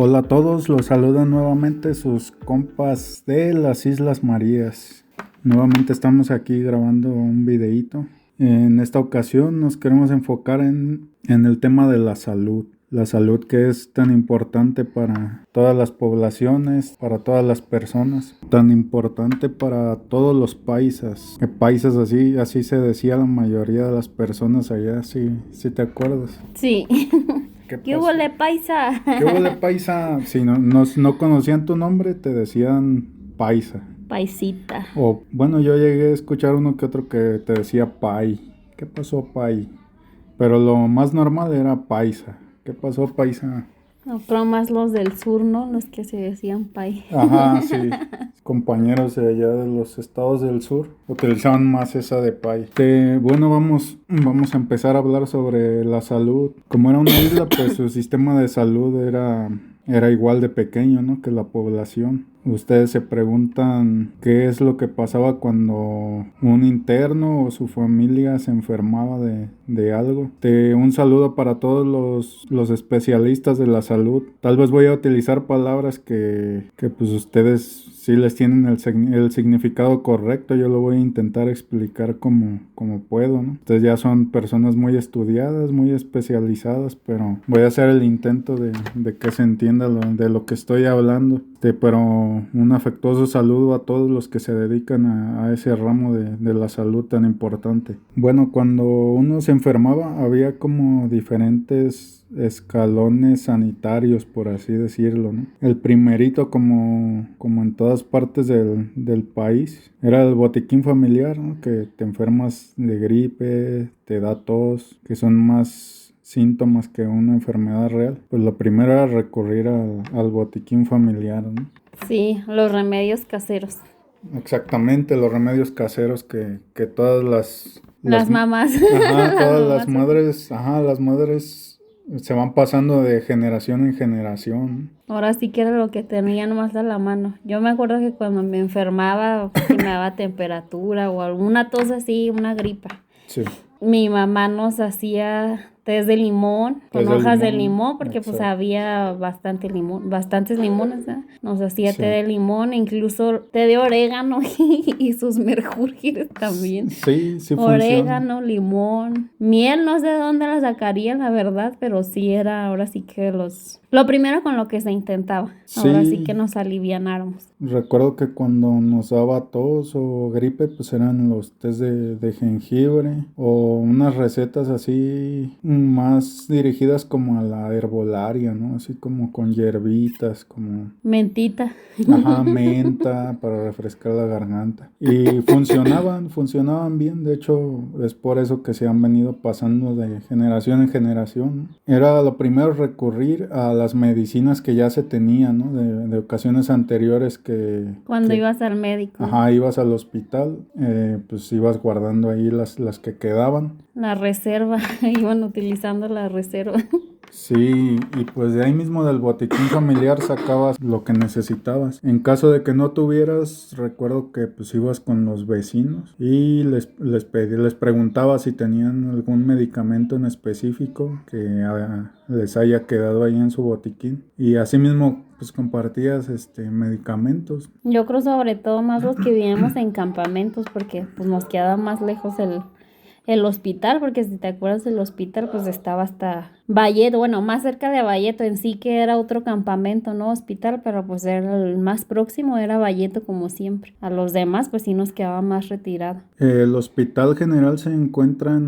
Hola a todos, los saludan nuevamente sus compas de las Islas Marías. Nuevamente estamos aquí grabando un videíto. En esta ocasión nos queremos enfocar en el tema de la salud. La salud que es tan importante para todas las poblaciones, para todas las personas, tan importante para todos los paisas. Paisas así se decía la mayoría de las personas allá, si te acuerdas. Sí. ¿Qué pasó? huele, paisa? ¿Qué hubo paisa? Si no conocían tu nombre, te decían paisa. Paisita. O bueno, yo llegué a escuchar uno que otro que te decía pai. ¿Qué pasó, pai? Pero lo más normal era paisa. ¿Qué pasó, paisa? No, pero más los del sur, ¿no? Los que se decían pai. Ajá, sí. Compañeros de allá de los estados del sur utilizaban más esa de pai. Bueno, vamos a empezar a hablar sobre la salud. Como era una isla, pues su sistema de salud era igual de pequeño, ¿no? Que la población. Ustedes se preguntan qué es lo que pasaba cuando un interno o su familia se enfermaba de algo. Un saludo para todos los especialistas de la salud. Tal vez voy a utilizar palabras que pues ustedes sí les tienen el significado correcto. Yo lo voy a intentar explicar como puedo, ¿no? Ustedes ya son personas muy estudiadas, muy especializadas, pero voy a hacer el intento de que se entienda de lo que estoy hablando. Pero un afectuoso saludo a todos los que se dedican a ese ramo de la salud tan importante. Bueno, cuando uno se enfermaba había como diferentes escalones sanitarios, por así decirlo, ¿no? El primerito, como en todas partes del país, era el botiquín familiar, ¿no? Que te enfermas de gripe, te da tos, que son más síntomas que una enfermedad real. Pues lo primero era recurrir al botiquín familiar, ¿no? Sí, los remedios caseros. Exactamente, los remedios caseros que todas Las mamás. ajá, todas Las mamás. las madres se van pasando de generación en generación. Ahora sí que era lo que tenían más a la mano. Yo me acuerdo que cuando me enfermaba, que me daba temperatura o alguna tos así, una gripa. Sí. Mi mamá nos hacía té de limón, con hojas de limón, porque pues exacto. había bastantes limones, ¿eh? Nos hacía Sí. té de limón, incluso té de orégano y sus merjúrgueres también. Sí funciona. Orégano, limón, miel, no sé de dónde la sacarían, la verdad, pero sí era ahora sí que lo primero con lo que se intentaba. Ahora sí que nos alivianáramos. Recuerdo que cuando nos daba tos o gripe, pues eran los tés de jengibre o unas recetas así más dirigidas como a la herbolaria, ¿no? Así como con hierbitas, como mentita. Ajá, menta para refrescar la garganta. Y funcionaban bien. De hecho, es por eso que se han venido pasando de generación en generación, ¿no? Era lo primero recurrir a las medicinas que ya se tenían, ¿no? De ocasiones anteriores Cuando ibas al médico. Ajá, ibas al hospital, pues ibas guardando ahí las que quedaban. La reserva, iban utilizando la reserva. Sí, y pues de ahí mismo del botiquín familiar sacabas lo que necesitabas. En caso de que no tuvieras, recuerdo que pues ibas con los vecinos y les preguntabas si tenían algún medicamento en específico que les haya quedado ahí en su botiquín. Y así mismo pues compartías medicamentos. Yo creo sobre todo más los que vivíamos en campamentos, porque pues nos quedaba más lejos el hospital, porque si te acuerdas del hospital pues estaba hasta Valleto, bueno, más cerca de Valleto en sí, que era otro campamento, no hospital, pero pues era el más próximo, era Valleto como siempre. A los demás pues sí nos quedaba más retirado. El hospital general se encuentra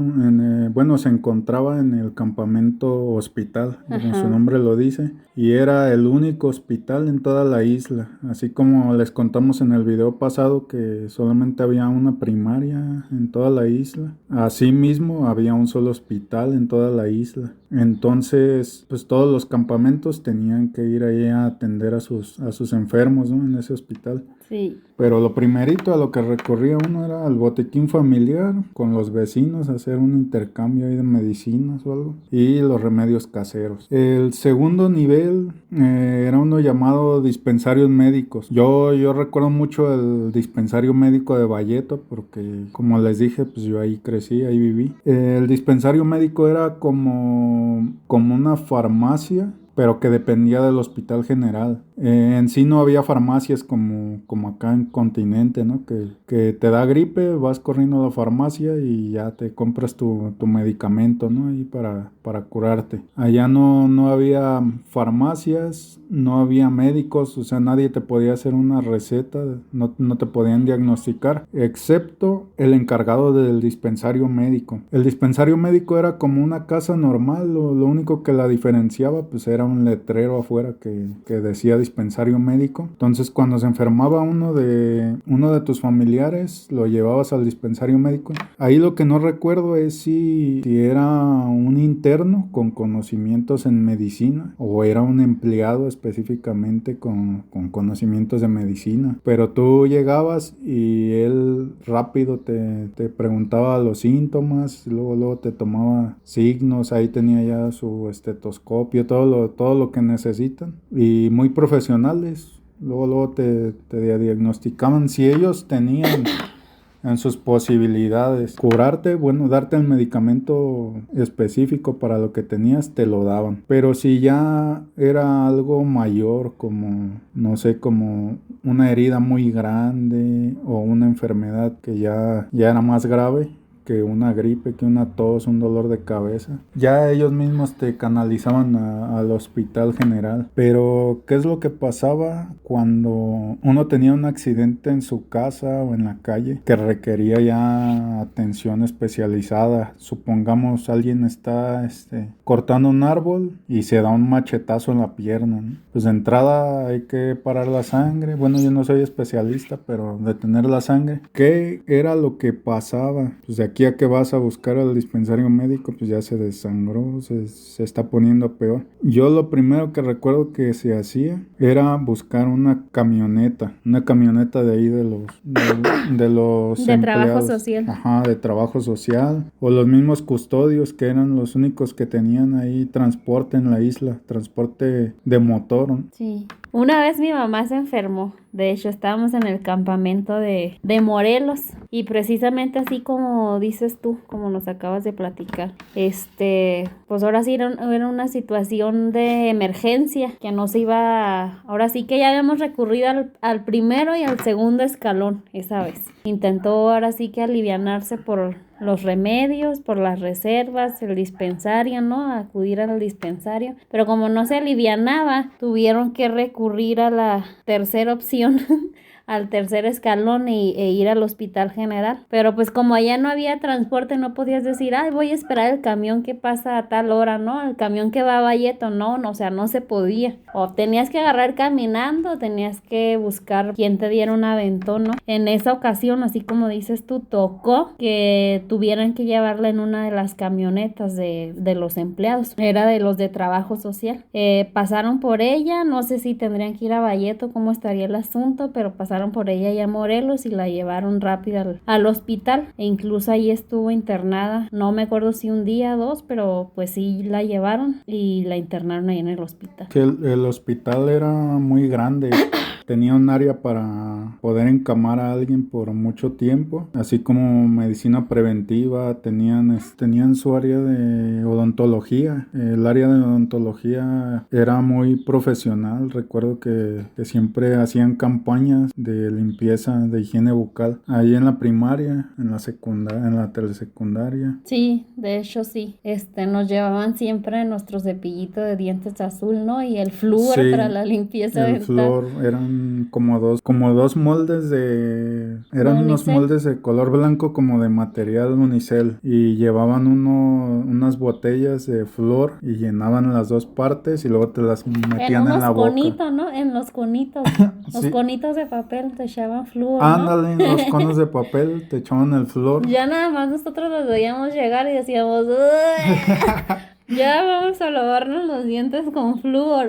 se encontraba en el campamento hospital, como su nombre lo dice, y era el único hospital en toda la isla, así como les contamos en el video pasado que solamente había una primaria en toda la isla. Asimismo, había un solo hospital en toda la isla. Entonces, pues todos los campamentos tenían que ir ahí a atender a sus enfermos, ¿no? En ese hospital. Sí. Pero lo primerito a lo que recurría uno era al botiquín familiar, con los vecinos, hacer un intercambio ahí de medicinas o algo, y los remedios caseros. El segundo nivel era uno llamado dispensarios médicos. Yo recuerdo mucho el dispensario médico de Valleto, porque como les dije, pues yo ahí crecí, ahí viví. El dispensario médico era como una farmacia, pero que dependía del Hospital General. En sí no había farmacias como acá en Continente, ¿no? Que te da gripe, vas corriendo a la farmacia y ya te compras tu medicamento, ¿no? Y para curarte. Allá no había farmacias, no había médicos, o sea, nadie te podía hacer una receta, no te podían diagnosticar, excepto el encargado del dispensario médico. El dispensario médico era como una casa normal, lo único que la diferenciaba pues era un letrero afuera que decía dispensario médico. Entonces cuando se enfermaba uno de tus familiares, lo llevabas al dispensario médico. Ahí lo que no recuerdo es si era un interno con conocimientos en medicina o era un empleado específicamente con conocimientos de medicina. Pero tú llegabas y él rápido te preguntaba los síntomas, luego te tomaba signos, ahí tenía ya su estetoscopio, todo lo que necesitan, y muy profesionales. Luego te diagnosticaban si ellos tenían en sus posibilidades curarte, bueno, darte el medicamento específico para lo que tenías, te lo daban. Pero si ya era algo mayor, como, no sé, como una herida muy grande o una enfermedad que ya era más grave que una gripe, que una tos, un dolor de cabeza, ya ellos mismos te canalizaban al Hospital General. Pero ¿qué es lo que pasaba cuando uno tenía un accidente en su casa o en la calle que requería ya atención especializada? Supongamos alguien está cortando un árbol y se da un machetazo en la pierna, ¿no? Pues de entrada hay que parar la sangre. Bueno, yo no soy especialista, pero detener la sangre. ¿Qué era lo que pasaba? Pues de aquí a que vas a buscar al dispensario médico, pues ya se desangró, se está poniendo peor. Yo lo primero que recuerdo que se hacía era buscar una camioneta de ahí de los de empleados. trabajo social. Ajá, de trabajo social, o los mismos custodios que eran los únicos que tenían ahí transporte en la isla, transporte de motor, ¿no? Sí. Una vez mi mamá se enfermó. De hecho, estábamos en el campamento de Morelos. Y precisamente así como dices tú, como nos acabas de platicar. Pues ahora sí era una situación de emergencia que no se iba. Ahora sí que ya habíamos recurrido al primero y al segundo escalón esa vez. Intentó ahora sí que alivianarse por los remedios, por las reservas, el dispensario, ¿no? Acudir al dispensario. Pero como no se alivianaba, tuvieron que recurrir a la tercera opción, al tercer escalón e ir al Hospital General. Pero pues como allá no había transporte, no podías decir, ay, voy a esperar el camión que pasa a tal hora, ¿no? El camión que va a Valleto, no, o sea, no se podía. O tenías que agarrar caminando, tenías que buscar quien te diera un aventón, ¿no? En esa ocasión, así como dices tú, tocó que tuvieran que llevarla en una de las camionetas de los empleados. Era de los de trabajo social. Pasaron por ella, no sé si tendrían que ir a Valleto, cómo estaría el asunto, pero pasaron por ella ya a Morelos y la llevaron rápido al hospital, e incluso ahí estuvo internada, no me acuerdo si un día o dos, pero pues sí la llevaron y la internaron ahí en el hospital. Que el hospital era muy grande. Tenía un área para poder encamar a alguien por mucho tiempo, así como medicina preventiva, tenían su área de odontología. El área de odontología era muy profesional. Recuerdo que siempre hacían campañas de limpieza, de higiene bucal, ahí en la primaria, en la secundaria, en la telesecundaria. Sí, de hecho sí, nos llevaban siempre nuestro cepillito de dientes azul, ¿no? Y el flúor Sí, para la limpieza el dental. flúor eran como dos moldes eran unos Unicel. moldes de color blanco como de material unicel, y llevaban unas botellas de flúor y llenaban las dos partes y luego te las metían en la boca. Conitos, ¿no? En los conitos. Los Sí. conitos de papel te echaban flúor, ¿no? Ándale, en los conos de papel te echaban el flúor. Ya nada más nosotros los veíamos llegar y decíamos, "Uy, ya vamos a lavarnos los dientes con flúor".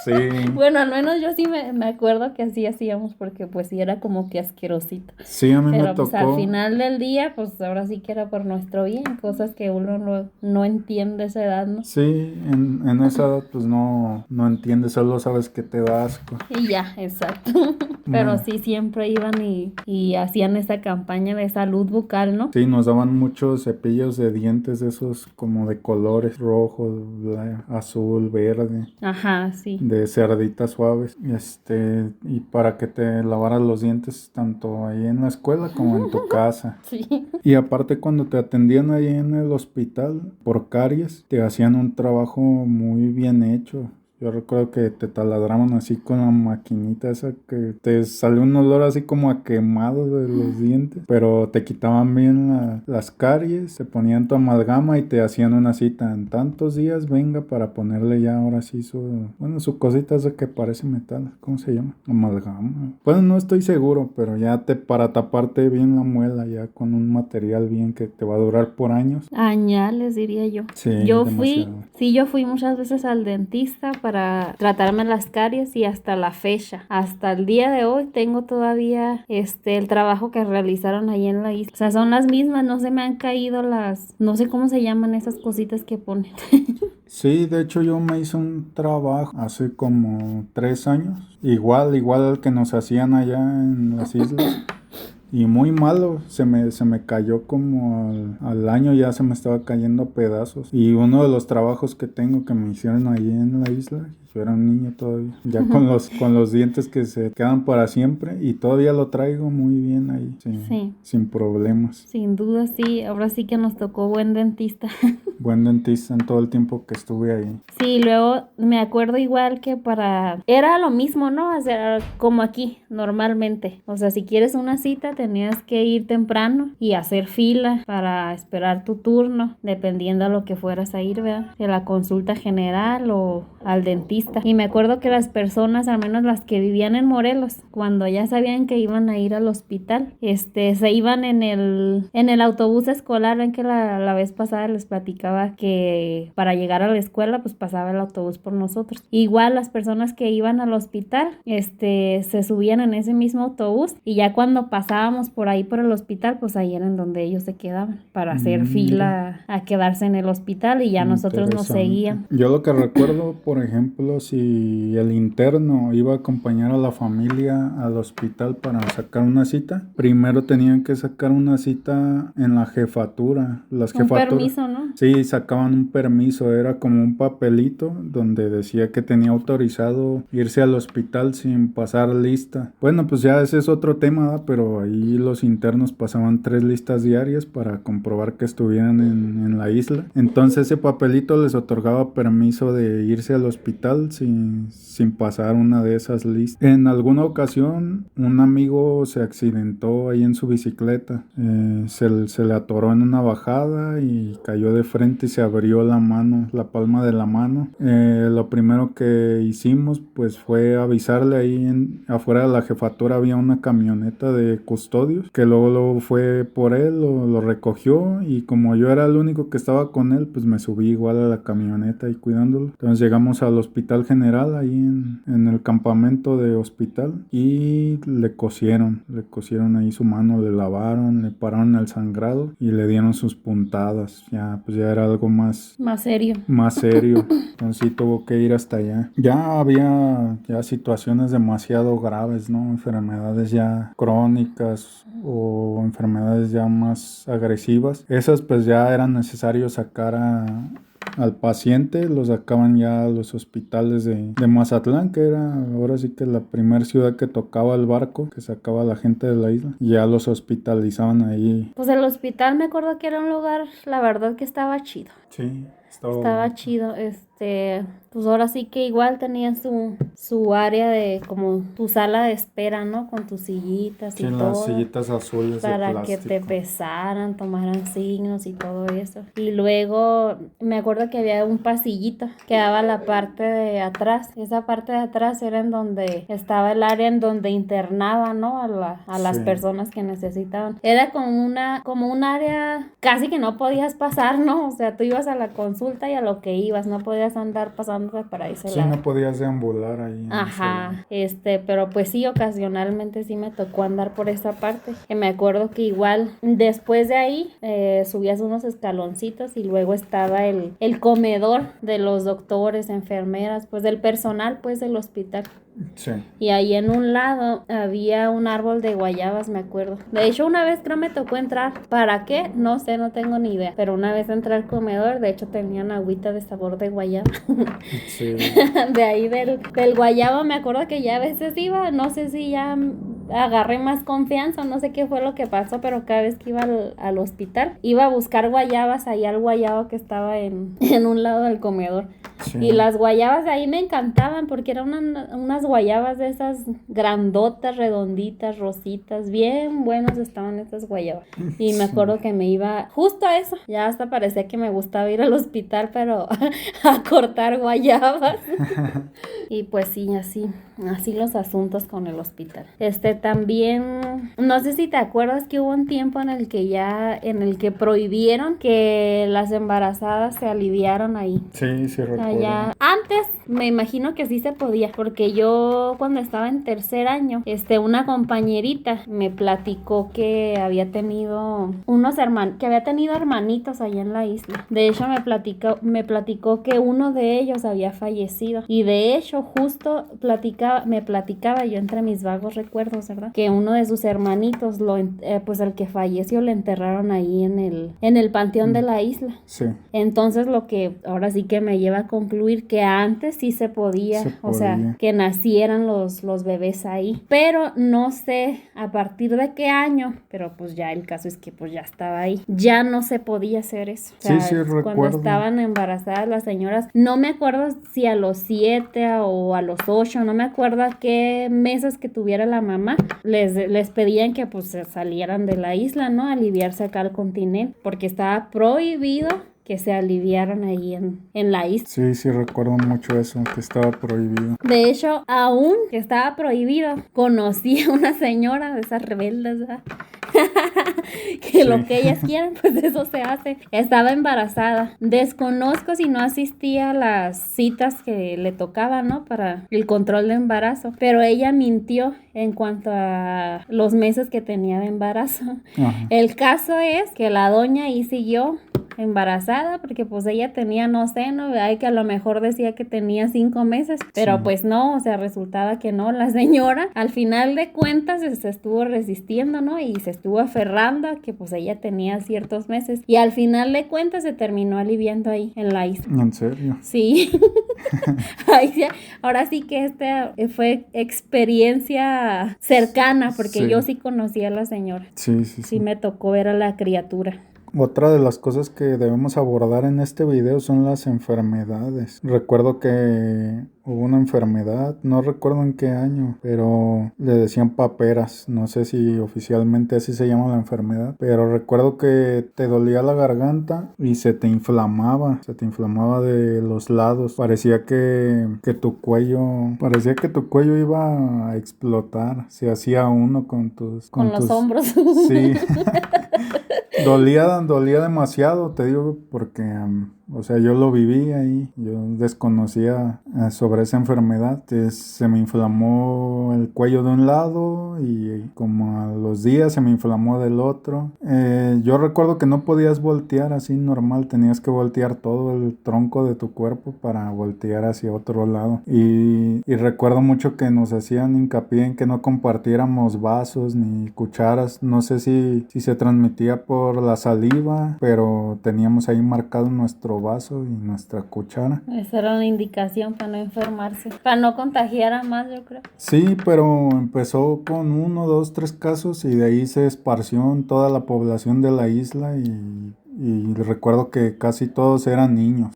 Sí, Bueno, al menos yo sí me acuerdo que así hacíamos porque pues sí era como que asquerosito. sí, a mí me Pero pues al tocó. final del día, pues ahora sí que era por nuestro bien, cosas que uno no entiende a esa edad, ¿no? Sí, en esa edad pues no entiendes, solo sabes que te da asco. Y ya, exacto. Pero Me- sí, siempre iban y hacían esta campaña de salud bucal, ¿no? Sí, nos daban muchos cepillos de dientes esos como de colores rojo, azul, verde, Ajá, sí. de cerditas suaves. Y para que te lavaras los dientes tanto ahí en la escuela como en tu casa. Sí. Y aparte cuando te atendían ahí en el hospital por caries, te hacían un trabajo muy bien hecho. Yo recuerdo que te taladraban así con la maquinita esa que te salió un olor así como a quemado de los dientes, pero te quitaban bien las caries, te ponían tu amalgama y te hacían una cita en tantos días, venga para ponerle ya ahora sí su cosita esa que parece metal, ¿cómo se llama? Amalgama. Bueno, no estoy seguro, pero ya para taparte bien la muela ya con un material bien que te va a durar por años. Añales, diría yo. Sí, demasiado. Yo fui muchas veces al dentista para tratarme las caries y hasta la fecha, hasta el día de hoy tengo todavía el trabajo que realizaron ahí en la isla. O sea, son las mismas, no se me han caído no sé cómo se llaman esas cositas que ponen. Sí, de hecho yo me hice un trabajo hace como 3 años, igual al que nos hacían allá en las islas, y muy malo, se me cayó como al año, ya se me estaba cayendo a pedazos, y uno de los trabajos que tengo que me hicieron allí en la isla, yo era un niño todavía, ya con los dientes que se quedan para siempre, y todavía lo traigo muy bien ahí, Sí, sin problemas. sin duda sí, ahora sí que nos tocó buen dentista. Buen dentista en todo el tiempo que estuve ahí. Sí, luego me acuerdo igual que era lo mismo, ¿no? O sea, como aquí, normalmente. O sea, si quieres una cita, tenías que ir temprano y hacer fila para esperar tu turno, dependiendo a lo que fueras a ir, ¿verdad? De la consulta general o al dentista. Y me acuerdo que las personas, al menos las que vivían en Morelos, cuando ya sabían que iban a ir al hospital, se iban en el autobús escolar. Ven que la vez pasada les platicaba que para llegar a la escuela pues pasaba el autobús por nosotros. Igual las personas que iban al hospital se subían en ese mismo autobús y ya cuando pasábamos por ahí por el hospital pues ahí era en donde ellos se quedaban para hacer Mira. fila a quedarse en el hospital y ya nosotros nos Interesante. seguían. Yo lo que recuerdo, por ejemplo, si el interno iba a acompañar a la familia al hospital para sacar una cita, primero tenían que sacar una cita en la jefatura. Las Un jefaturas. permiso, ¿no? Sí, sacaban un permiso, era como un papelito donde decía que tenía autorizado irse al hospital sin pasar lista. Bueno, pues ya ese es otro tema, ¿verdad? Pero ahí los internos pasaban 3 listas diarias para comprobar que estuvieran en la isla. Entonces ese papelito les otorgaba permiso de irse al hospital sin pasar una de esas listas. En alguna ocasión un amigo se accidentó ahí en su bicicleta. Se le atoró en una bajada y cayó de frente y se abrió la mano, la palma de la mano. Lo primero que hicimos pues fue avisarle ahí afuera de la jefatura había una camioneta de custodios que luego fue por él, lo recogió y como yo era el único que estaba con él pues me subí igual a la camioneta y cuidándolo. Entonces llegamos al hospital general ahí en el campamento de hospital y le cosieron ahí su mano, le lavaron, le pararon el sangrado y le dieron sus puntadas. Pues ya era algo más serio. más serio. Entonces sí tuvo que ir hasta allá. Ya había situaciones demasiado graves, ¿no? Enfermedades ya crónicas o enfermedades ya más agresivas. Esas pues ya era necesario sacar al paciente, lo sacaban ya a los hospitales de Mazatlán, que era ahora sí que la primera ciudad que tocaba el barco, que sacaba a la gente de la isla, y ya los hospitalizaban ahí. Pues el hospital me acuerdo que era un lugar, la verdad que estaba chido. Sí, estaba Estaba chido, pues ahora sí que igual tenía su área de como tu sala de espera, ¿no? Con tus sillitas y sí, todo. las sillitas azules de Para que te plástico. pesaran, tomaran signos y todo eso. Y luego me acuerdo que había un pasillito que daba la parte de atrás. Esa parte de atrás era en donde estaba el área en donde internaban, ¿no? A las Sí. personas que necesitaban. Era como un área casi que no podías pasar, ¿no? O sea, tú ibas a la consulta consulta y a lo que ibas, no podías andar pasándote para ese Sí, lado. no podías deambular ahí. Ajá, pero pues sí, ocasionalmente sí me tocó andar por esa parte. Que me acuerdo que igual después de ahí subías unos escaloncitos y luego estaba el comedor de los doctores, enfermeras, pues del personal pues del hospital. Sí. Y ahí en un lado había un árbol de guayabas, me acuerdo. De hecho, una vez creo me tocó entrar. ¿Para qué? No sé, no tengo ni idea. Pero una vez entré al comedor, de hecho tenían agüita de sabor de guayaba. Sí. De ahí del guayabo me acuerdo que ya a veces iba, no sé si ya agarré más confianza, no sé qué fue lo que pasó, pero cada vez que iba al hospital, iba a buscar guayabas ahí al guayabo que estaba en un lado del comedor. Sí. Y las guayabas de ahí me encantaban porque eran unas guayabas de esas grandotas, redonditas, rositas, bien buenas estaban estas guayabas. Y me acuerdo que me iba justo a eso, ya hasta parecía que me gustaba ir al hospital, pero a cortar guayabas. Y pues sí, así los asuntos con el hospital. También, no sé si te acuerdas que hubo un tiempo en el que prohibieron que las embarazadas se aliviaran ahí. Sí, sí recuerdo. Allá. Antes me imagino que sí se podía, porque yo cuando estaba en tercer año, una compañerita me platicó que había tenido hermanitos allá en la isla. De hecho me platicó que uno de ellos había fallecido y de hecho justo me platicaba yo entre mis vagos recuerdos, ¿verdad? Que uno de sus hermanitos pues el que falleció lo enterraron ahí en el panteón de la isla. Sí. Entonces lo que ahora sí que me lleva a concluir que antes sí se podía, o sea, que nacieran los bebés ahí, pero no sé a partir de qué año, pero pues ya el caso es que pues ya estaba ahí, ya no se podía hacer eso. O sea, sí recuerdo. Cuando estaban embarazadas las señoras, no me acuerdo si a los 7 o a los 8, no me acuerdo a qué meses que tuviera la mamá, les pedían que pues se salieran de la isla, ¿no? Aliviarse acá al continente, porque estaba prohibido que se aliviaron ahí en la isla. Sí recuerdo mucho eso, que estaba prohibido. De hecho, aún que estaba prohibido, conocí a una señora de esas rebeldes, ¿verdad? Que lo que ellas quieran, pues eso se hace. Estaba embarazada. Desconozco si no asistía a las citas que le tocaban, ¿no? Para el control de embarazo. Pero ella mintió en cuanto a los meses que tenía de embarazo. Ajá. El caso es que la doña ahí siguió embarazada porque pues ella tenía, no sé, ¿no? Hay que a lo mejor decía que tenía 5 meses, pero pues no, o sea, resultaba que no, la señora al final de cuentas se estuvo resistiendo, ¿no? Y se estuvo aferrando a que pues ella tenía ciertos meses y al final de cuentas se terminó aliviando ahí en la isla. ¿En serio? Sí. Ahora sí que fue experiencia cercana porque yo sí conocí a la señora. Sí me tocó ver a la criatura. Otra de las cosas que debemos abordar en este video son las enfermedades. Recuerdo que hubo una enfermedad, no recuerdo en qué año, pero le decían paperas. No sé si oficialmente así se llama la enfermedad, pero recuerdo que te dolía la garganta y se te inflamaba de los lados. Parecía que tu cuello iba a explotar. Se hacía uno con los hombros. Sí. Dolía demasiado, te digo, porque, o sea, yo lo viví ahí, yo desconocía sobre esa enfermedad. Se me inflamó el cuello de un lado y como a los días se me inflamó del otro. Yo recuerdo que no podías voltear así normal, tenías que voltear todo el tronco de tu cuerpo para voltear hacia otro lado. Y recuerdo mucho que nos hacían hincapié en que no compartiéramos vasos ni cucharas. No sé si se transmitía por la saliva, pero teníamos ahí marcado nuestro vaso y nuestra cuchara. Esa era una indicación para no enfermarse, para no contagiar a más, yo creo. Sí, pero empezó con 1, 2, 3 casos y de ahí se esparció en toda la población de la isla y recuerdo que casi todos eran niños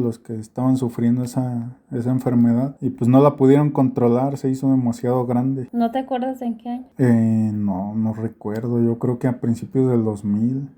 los que estaban sufriendo esa enfermedad y pues no la pudieron controlar, se hizo demasiado grande. ¿No te acuerdas en qué año? No recuerdo, yo creo que a principios del 2000.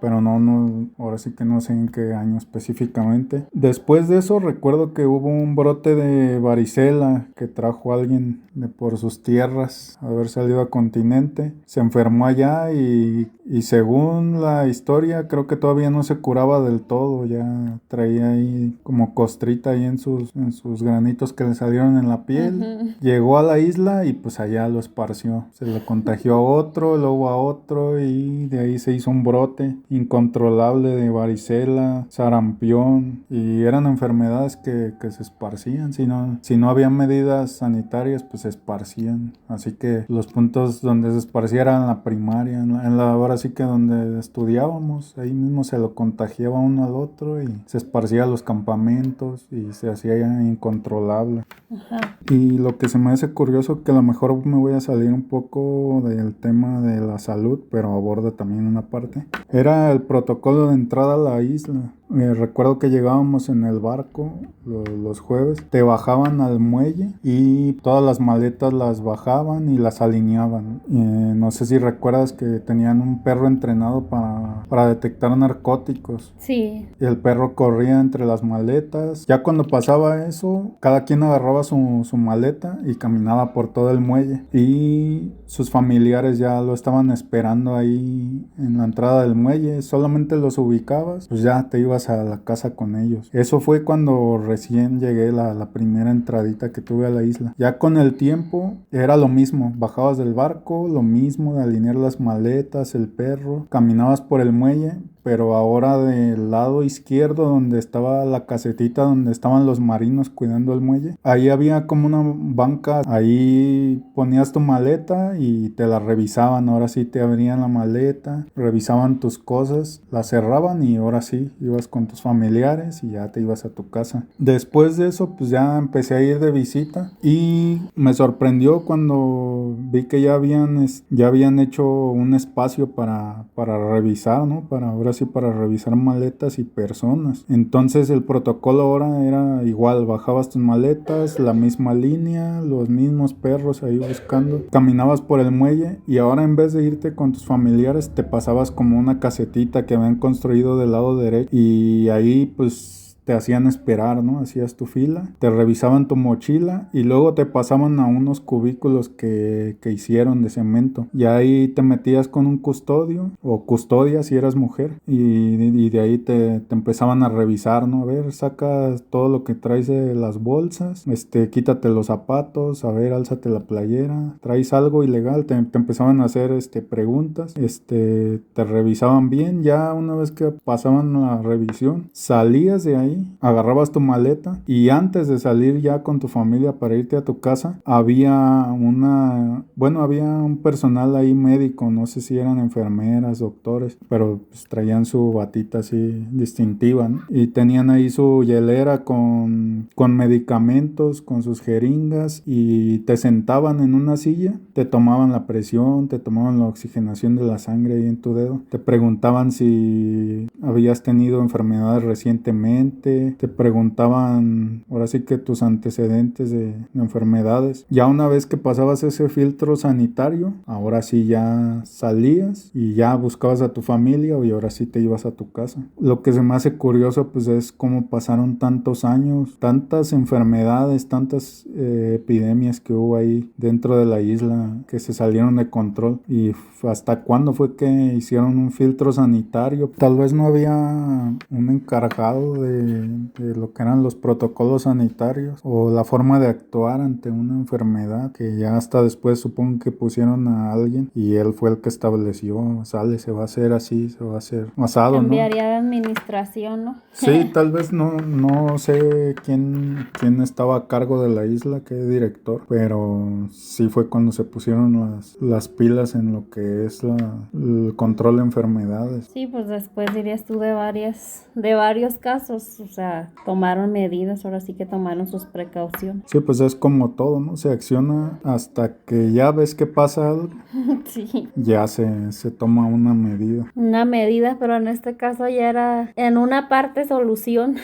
pero no, ahora sí que no sé en qué año específicamente. Después de eso recuerdo que hubo un brote de varicela que trajo a alguien de por sus tierras, haber salido a continente, se enfermó allá y según la historia creo que todavía no se curaba del todo, ya traía ahí como costrita ahí en sus granitos que le salieron en la piel. Llegó a la isla y pues allá lo esparció, se lo contagió a otro, luego a otro y de ahí se hizo un brote incontrolable de varicela, sarampión y eran enfermedades que se esparcían, si no había medidas sanitarias pues se esparcían, así que los puntos donde se esparcía eran en la primaria, ahora sí que donde estudiábamos, ahí mismo se lo contagiaba uno al otro y se esparcía a los campamentos y se hacía ya incontrolable. Ajá. Y lo que se me hace curioso, que a lo mejor me voy a salir un poco del tema de la salud, pero aborda también una parte, era el protocolo de entrada a la isla. Recuerdo que llegábamos en el barco los jueves, te bajaban al muelle y todas las maletas las bajaban y las alineaban. No sé si recuerdas que tenían un perro entrenado para detectar narcóticos. Sí. Y el perro corría entre las maletas. Ya cuando pasaba eso, cada quien agarraba su maleta y caminaba por todo el muelle. Y sus familiares ya lo estaban esperando ahí en la entrada del muelle. Solamente los ubicabas, pues ya te ibas a la casa con ellos. Eso fue cuando recién llegué, la primera entradita que tuve a la isla. Ya con el tiempo era lo mismo. Bajabas del barco, lo mismo de alinear las maletas, el perro. Caminabas por el muelle, pero ahora del lado izquierdo donde estaba la casetita donde estaban los marinos cuidando el muelle, ahí había como una banca, ahí ponías tu maleta y te la revisaban, ahora sí te abrían la maleta, revisaban tus cosas, la cerraban y ahora sí ibas con tus familiares y ya te ibas a tu casa. Después de eso pues ya empecé a ir de visita y me sorprendió cuando vi que ya habían hecho un espacio para revisar, ¿no? Ahora sí para revisar maletas y personas. Entonces el protocolo ahora era igual, bajabas tus maletas, la misma línea, los mismos perros ahí buscando. Caminabas por el muelle y ahora en vez de irte con tus familiares te pasabas como una casetita que habían construido del lado derecho y ahí pues te hacían esperar, ¿no? Hacías tu fila, te revisaban tu mochila y luego te pasaban a unos cubículos que hicieron de cemento. Y ahí te metías con un custodio o custodia si eras mujer y de ahí te empezaban a revisar, ¿no? A ver, saca todo lo que traes de las bolsas, quítate los zapatos, a ver, álzate la playera, traes algo ilegal, te empezaban a hacer preguntas, te revisaban bien. Ya una vez que pasaban la revisión, salías de ahí, agarrabas tu maleta y antes de salir ya con tu familia para irte a tu casa, había un personal ahí médico, no sé si eran enfermeras, doctores, pero pues traían su batita así distintiva, ¿no? Y tenían ahí su hielera con medicamentos, con sus jeringas y te sentaban en una silla, te tomaban la presión, te tomaban la oxigenación de la sangre ahí en tu dedo, te preguntaban si habías tenido enfermedades recientemente, te preguntaban ahora sí que tus antecedentes de enfermedades. Ya una vez que pasabas ese filtro sanitario, ahora sí ya salías y ya buscabas a tu familia y ahora sí te ibas a tu casa. Lo que se me hace curioso pues es cómo pasaron tantos años, tantas enfermedades, tantas epidemias que hubo ahí dentro de la isla que se salieron de control y hasta cuándo fue que hicieron un filtro sanitario. Tal vez no había un encargado de lo que eran los protocolos sanitarios o la forma de actuar ante una enfermedad, que ya hasta después supongo que pusieron a alguien y él fue el que estableció, se va a hacer así, se va a hacer asado, ¿no? Cambiaría de administración, ¿no? Sí, tal vez no sé quién estaba a cargo de la isla, qué director, pero sí fue cuando se pusieron las pilas en lo que es el control de enfermedades. Sí, pues después dirías tú de varios casos, o sea, tomaron medidas, ahora sí que tomaron sus precauciones. Sí, pues es como todo, ¿no? Se acciona hasta que ya ves que pasa algo, Sí. ya se toma una medida. Una medida, pero en este caso ya era en una parte solución.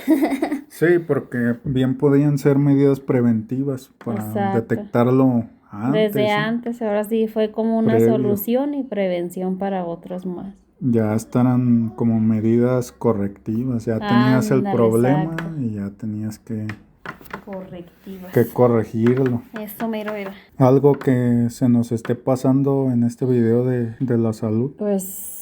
Sí, porque bien podían ser medidas preventivas para Exacto. detectarlo antes. Desde ¿no? antes, ahora sí fue como una Previo. solución y prevención para otros más. ya estarán como medidas correctivas. Ya tenías el Ándale, problema exacto. y ya tenías Correctivas. que corregirlo. Eso mero era. Algo que se nos esté pasando en este video de la salud. Pues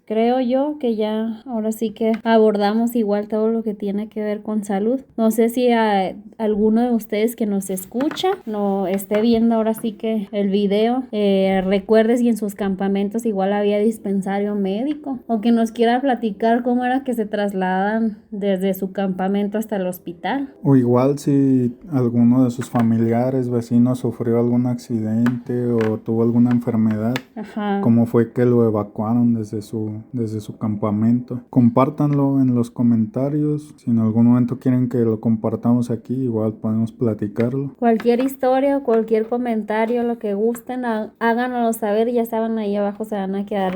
creo yo que ya ahora sí que abordamos igual todo lo que tiene que ver con salud. No sé si a alguno de ustedes que nos escucha no esté viendo ahora sí que el video, recuerde si en sus campamentos igual había dispensario médico o que nos quiera platicar cómo era que se trasladan desde su campamento hasta el hospital. O igual si alguno de sus familiares, vecinos sufrió algún accidente o tuvo alguna enfermedad. Ajá. ¿Cómo fue que lo evacuaron desde su campamento? Compártanlo en los comentarios. Si en algún momento quieren que lo compartamos aquí, igual podemos platicarlo. Cualquier historia o cualquier comentario, lo que gusten, háganoslo saber. Ya saben, ahí abajo se van a quedar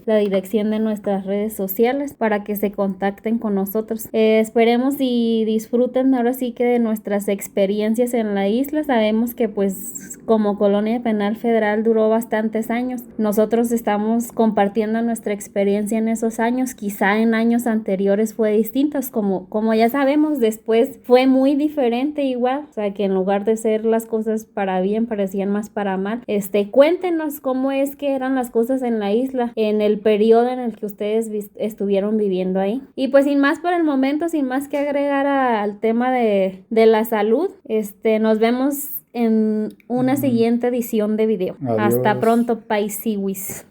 la dirección de nuestras redes sociales para que se contacten con nosotros. Esperemos y disfruten ahora sí que de nuestras experiencias en la isla. Sabemos que pues como colonia penal federal duró bastantes años. Nosotros estamos compartiendo nuestra experiencia en esos años. Quizá en años anteriores fue distintas, como ya sabemos, después fue muy diferente igual. O sea, que en lugar de ser las cosas para bien, parecían más para mal. Cuéntenos cómo es que eran las cosas en la isla en el periodo en el que ustedes estuvieron viviendo ahí. Y pues sin más por el momento, sin más que agregar al tema de la salud, nos vemos en una siguiente edición de video. Adiós. Hasta pronto, paisiwis.